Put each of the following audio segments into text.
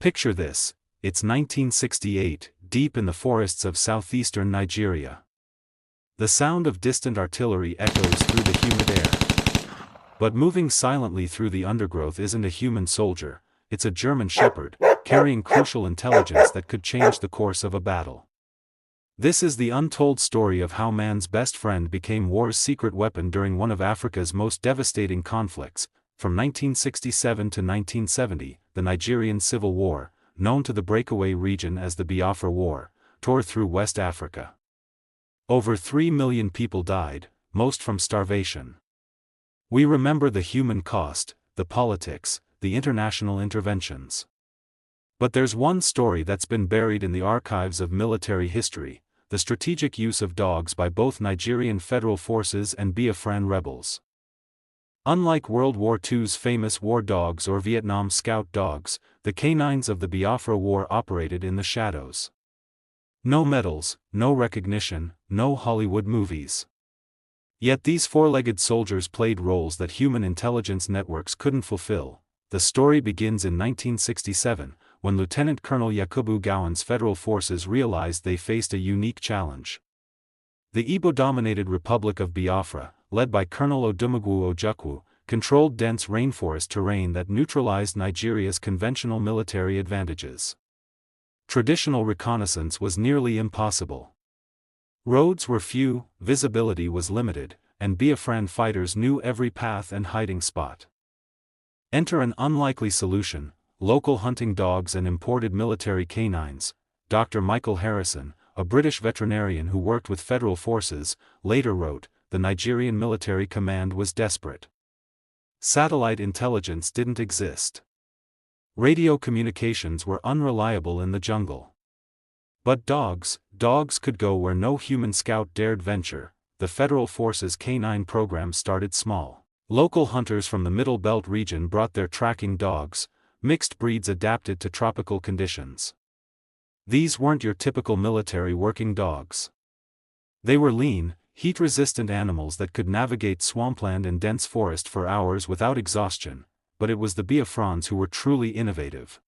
Picture this, it's 1968, deep in the forests of southeastern Nigeria. The sound of distant artillery echoes through the humid air. But moving silently through the undergrowth isn't a human soldier, it's a German shepherd, carrying crucial intelligence that could change the course of a battle. This is the untold story of how man's best friend became war's secret weapon during one of Africa's most devastating conflicts, from 1967 to 1970, the Nigerian Civil War, known to the breakaway region as the Biafra War, tore through West Africa. Over 3 million people died, most from starvation. We remember the human cost, the politics, the international interventions. But there's one story that's been buried in the archives of military history: the strategic use of dogs by both Nigerian federal forces and Biafran rebels. Unlike World War II's famous war dogs or Vietnam scout dogs, the canines of the Biafra War operated in the shadows. No medals, no recognition, no Hollywood movies. Yet these four-legged soldiers played roles that human intelligence networks couldn't fulfill. The story begins in 1967, when Lieutenant Colonel Yakubu Gowon's federal forces realized they faced a unique challenge. The Igbo-dominated Republic of Biafra, led by Colonel Ojukwu, controlled dense rainforest terrain that neutralized Nigeria's conventional military advantages. Traditional reconnaissance was nearly impossible. Roads were few, visibility was limited, and Biafran fighters knew every path and hiding spot. Enter an unlikely solution: local hunting dogs and imported military canines. Dr. Michael Harrison, a British veterinarian who worked with federal forces, later wrote, "The Nigerian military command was desperate. Satellite intelligence didn't exist. Radio communications were unreliable in the jungle. But dogs could go where no human scout dared venture." The federal forces' canine program started small. Local hunters from the Middle Belt region brought their tracking dogs, mixed breeds adapted to tropical conditions. These weren't your typical military working dogs. They were lean, heat-resistant animals that could navigate swampland and dense forest for hours without exhaustion, but it was the Biafrans who were truly innovative.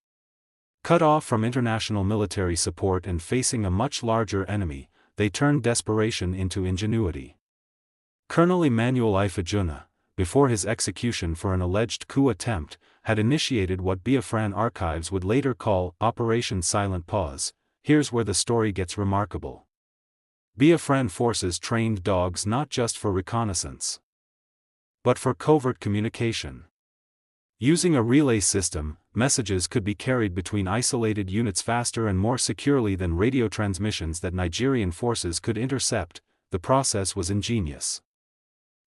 Cut off from international military support and facing a much larger enemy, they turned desperation into ingenuity. Colonel Emmanuel Ifejuna, before his execution for an alleged coup attempt, had initiated what Biafran archives would later call Operation Silent Pause. Here's where the story gets remarkable. Biafran forces trained dogs not just for reconnaissance, but for covert communication. Using a relay system, messages could be carried between isolated units faster and more securely than radio transmissions that Nigerian forces could intercept. The process was ingenious.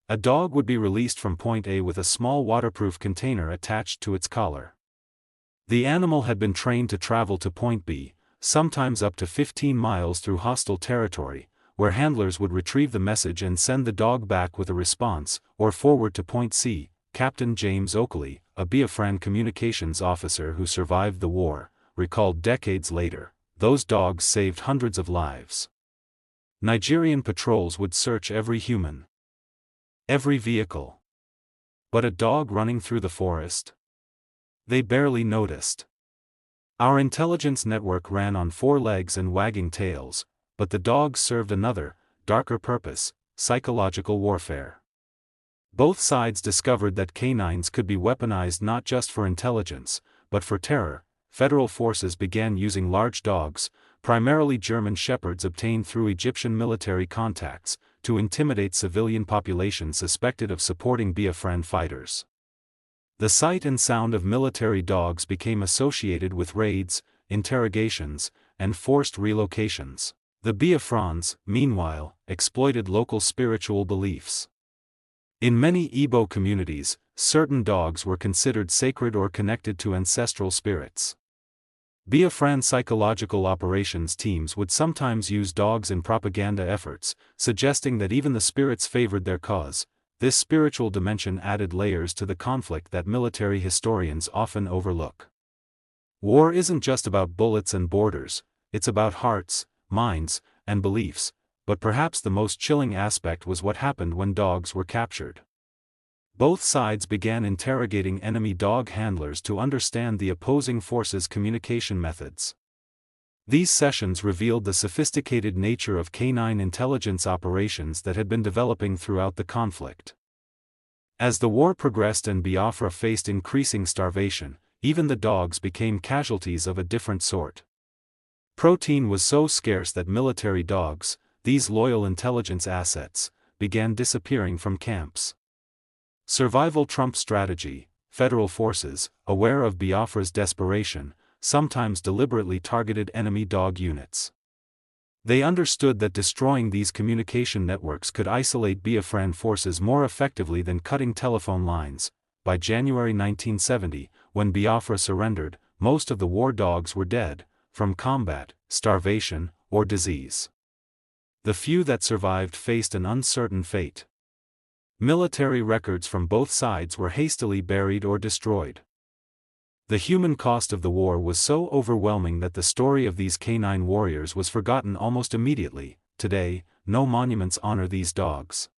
A dog would be released from point A with a small waterproof container attached to its collar. The animal had been trained to travel to point B, sometimes up to 15 miles through hostile territory, where handlers would retrieve the message and send the dog back with a response, or forward to point C. Captain James Oakley, a Biafran communications officer who survived the war, recalled decades later, "Those dogs saved hundreds of lives." Nigerian patrols would search every human, every vehicle. But a dog running through the forest? They barely noticed. Our intelligence network ran on 4 legs and wagging tails, but the dogs served another, darker purpose: psychological warfare. Both sides discovered that canines could be weaponized not just for intelligence, but for terror. Federal forces began using large dogs, primarily German shepherds obtained through Egyptian military contacts, to intimidate civilian populations suspected of supporting Biafran fighters. The sight and sound of military dogs became associated with raids, interrogations, and forced relocations. The Biafrans, meanwhile, exploited local spiritual beliefs. In many Igbo communities, certain dogs were considered sacred or connected to ancestral spirits. Biafran psychological operations teams would sometimes use dogs in propaganda efforts, suggesting that even the spirits favored their cause. This spiritual dimension added layers to the conflict that military historians often overlook. War isn't just about bullets and borders, it's about hearts, minds, and beliefs. But perhaps the most chilling aspect was what happened when dogs were captured. Both sides began interrogating enemy dog handlers to understand the opposing forces' communication methods. These sessions revealed the sophisticated nature of canine intelligence operations that had been developing throughout the conflict. As the war progressed and Biafra faced increasing starvation, even the dogs became casualties of a different sort. Protein was so scarce that military dogs, these loyal intelligence assets, began disappearing from camps. Survival trumped strategy. Federal forces, aware of Biafra's desperation, sometimes deliberately targeted enemy dog units. They understood that destroying these communication networks could isolate Biafran forces more effectively than cutting telephone lines. By January 1970, when Biafra surrendered, most of the war dogs were dead, from combat, starvation, or disease. The few that survived faced an uncertain fate. Military records from both sides were hastily buried or destroyed. The human cost of the war was so overwhelming that the story of these canine warriors was forgotten almost immediately. Today, no monuments honor these dogs.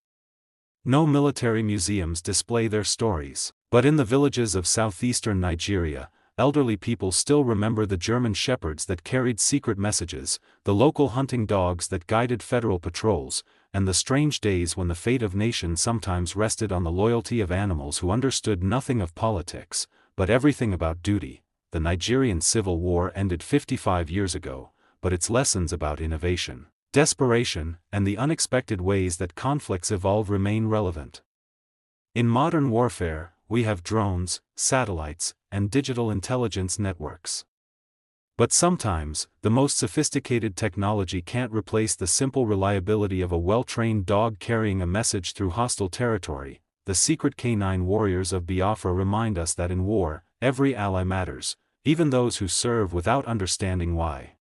No military museums display their stories. But in the villages of southeastern Nigeria, elderly people still remember the German shepherds that carried secret messages, the local hunting dogs that guided federal patrols, and the strange days when the fate of nations sometimes rested on the loyalty of animals who understood nothing of politics, but everything about duty. The Nigerian Civil War ended 55 years ago, but its lessons about innovation, desperation, and the unexpected ways that conflicts evolve remain relevant. In modern warfare, we have drones, satellites, and digital intelligence networks. But sometimes, the most sophisticated technology can't replace the simple reliability of a well-trained dog carrying a message through hostile territory. The secret canine warriors of Biafra remind us that in war, every ally matters, even those who serve without understanding why.